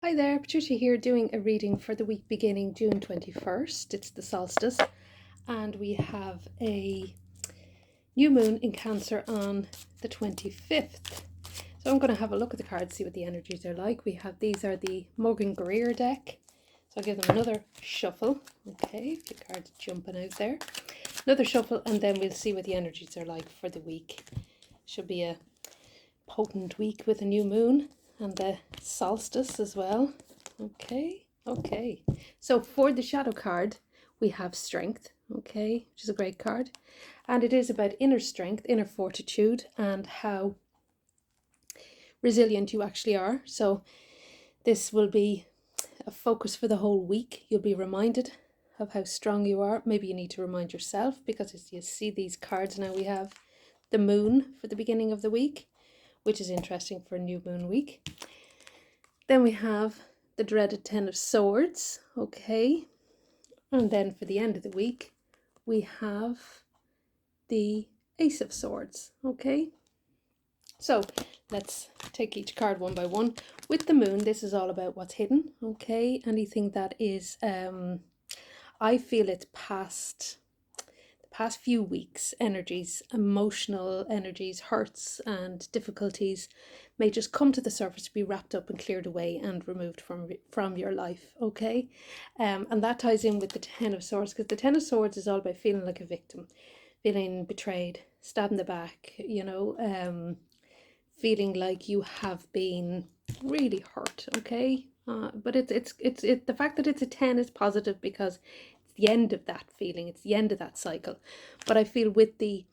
Hi there, Patricia here doing a reading for the week beginning June 21st. It's the solstice, and we have a new moon in Cancer on the 25th. So I'm going to have a look at the cards, see what the energies are like. These are the Morgan Greer deck. So I'll give them another shuffle. Okay, a few cards jumping out there. Another shuffle, and then we'll see what the energies are like for the week. Should be a potent week with a new moon and the solstice as well. Okay. So for the shadow card, we have strength, okay, which is a great card. And it is about inner strength, inner fortitude, and how resilient you actually are. So this will be a focus for the whole week. You'll be reminded of how strong you are. Maybe you need to remind yourself, because as you see these cards now, we have the moon for the beginning of the week, which is interesting for a new moon week. Then we have the dreaded Ten of Swords, okay. And then for the end of the week, we have the Ace of Swords, okay. So let's take each card one by one. With the moon, this is all about what's hidden, okay. Anything that is, I feel it's past few weeks energies, emotional energies, hurts and difficulties may just come to the surface to be wrapped up and cleared away and removed from your life, okay. And that ties in with the Ten of Swords, because the Ten of Swords is all about feeling like a victim, feeling betrayed, stabbed in the back, feeling like you have been really hurt, okay. But it's the fact that it's a 10 is positive, because it's the end of that feeling, it's the end of that cycle. But I feel with the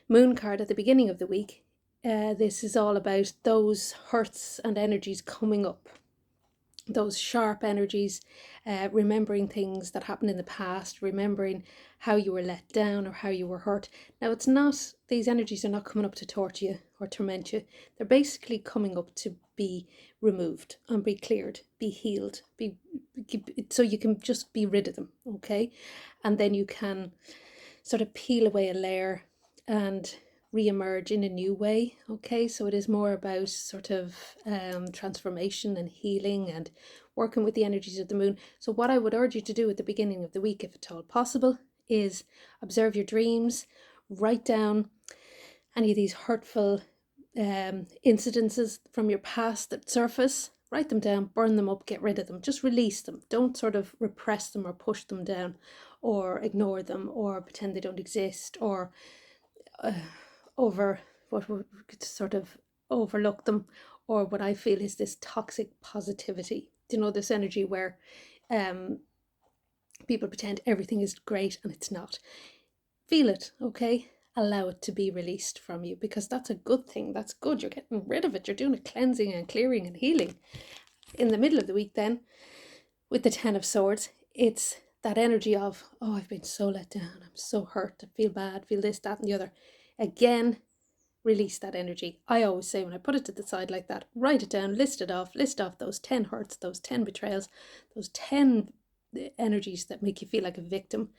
moon card at the beginning of the week, this is all about those hurts and energies coming up, those sharp energies, remembering things that happened in the past, remembering how you were let down or how you were hurt. Now, it's not, these energies are not coming up to torture you or torment you. They're basically coming up to be removed and be cleared, be healed, so you can just be rid of them, okay? And then you can sort of peel away a layer and re-emerge in a new way, okay. So it is more about sort of transformation and healing and working with the energies of the moon. So what I would urge you to do at the beginning of the week, if at all possible, is observe your dreams, write down any of these hurtful incidences from your past that surface. Write them down, burn them up, get rid of them, just release them. Don't sort of repress them or push them down or ignore them or pretend they don't exist, or over what would sort of overlook them, or what I feel is this toxic positivity, this energy where people pretend everything is great and it's not. Feel it, okay. Allow it to be released from you, because that's a good thing. That's good. You're getting rid of it. You're doing a cleansing and clearing and healing. In the middle of the week then, with the Ten of Swords, it's that energy of, oh, I've been so let down, I'm so hurt, I feel bad, feel this, that and the other. Again, release that energy. I always say, when I put it to the side like that, write it down, list off those 10 hurts, those 10 betrayals, those 10 energies that make you feel like a victim,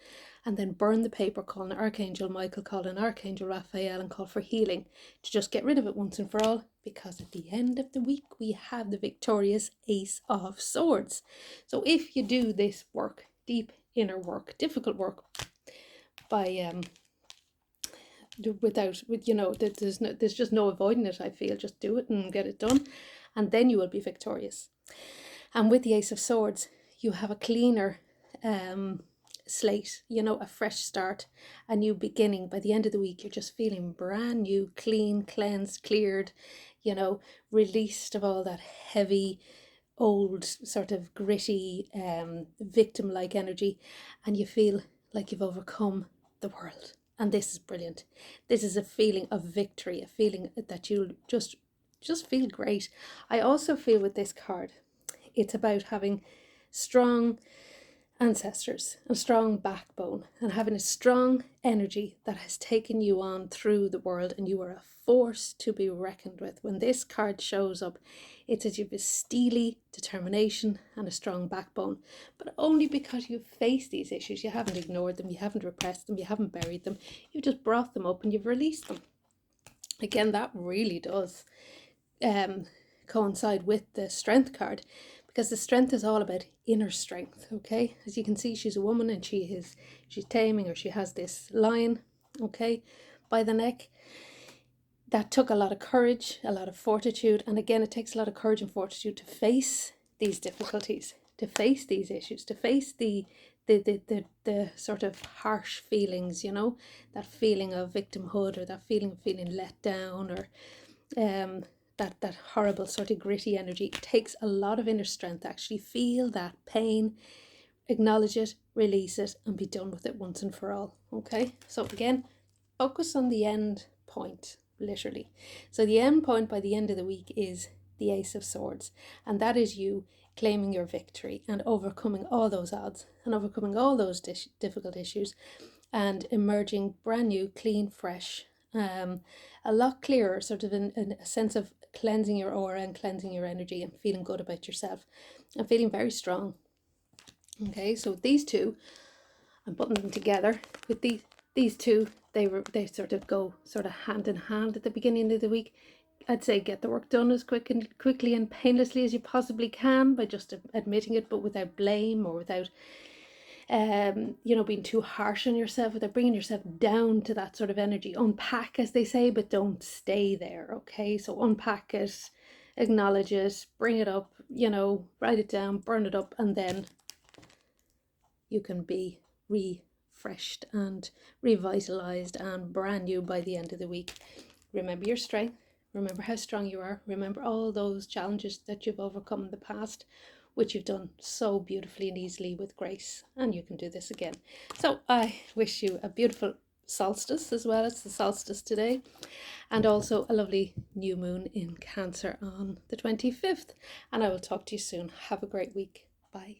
and then burn the paper, call an Archangel Michael, call an Archangel Raphael, and call for healing to just get rid of it once and for all, because at the end of the week we have the victorious Ace of Swords. So if you do this work, deep inner work, difficult work, by there's just no avoiding it. I feel just do it and get it done, and then you will be victorious. And with the Ace of Swords, you have a cleaner slate, a fresh start, a new beginning. By the end of the week, you're just feeling brand new, clean, cleansed, cleared, released of all that heavy, old, sort of gritty, victim-like energy, and you feel like you've overcome the world. And this is brilliant. This is a feeling of victory, a feeling that you just feel great. I also feel with this card, it's about having strong ancestors, a strong backbone, and having a strong energy that has taken you on through the world, and you are a force to be reckoned with. When this card shows up, it's as you have a steely determination and a strong backbone, but only because you've faced these issues. You haven't ignored them, you haven't repressed them, you haven't buried them, you've just brought them up and you've released them. Again, that really does coincide with the strength card, because the strength is all about inner strength. Okay, as you can see, she's a woman and she's taming, or she has this lion, okay, by the neck. That took a lot of courage, a lot of fortitude, and again, it takes a lot of courage and fortitude to face these difficulties, to face these issues, to face the sort of harsh feelings, you know, that feeling of victimhood, or that feeling of feeling let down, or that horrible sort of gritty energy. It takes a lot of inner strength to actually feel that pain, acknowledge it, release it, and be done with it once and for all. Okay, so again, focus on the end point, literally. So the end point by the end of the week is the Ace of Swords, and that is you claiming your victory and overcoming all those odds and overcoming all those difficult issues, and emerging brand new, clean, fresh, a lot clearer, sort of in a sense of cleansing your aura and cleansing your energy and feeling good about yourself and feeling very strong. Okay, so these two, I'm putting them together with these two. They sort of go sort of hand in hand at the beginning of the week. I'd say get the work done as quickly and painlessly as you possibly can by just admitting it, but without blame, or without being too harsh on yourself, without bringing yourself down to that sort of energy. Unpack, as they say, but don't stay there. Okay, so unpack it, acknowledge it, bring it up, write it down, burn it up, and then you can be refreshed and revitalized and brand new by the end of the week. Remember your strength. Remember how strong you are. Remember all those challenges that you've overcome in the past, which you've done so beautifully and easily with grace. And you can do this again. So I wish you a beautiful solstice as well. It's the solstice today. And also a lovely new moon in Cancer on the 25th. And I will talk to you soon. Have a great week. Bye.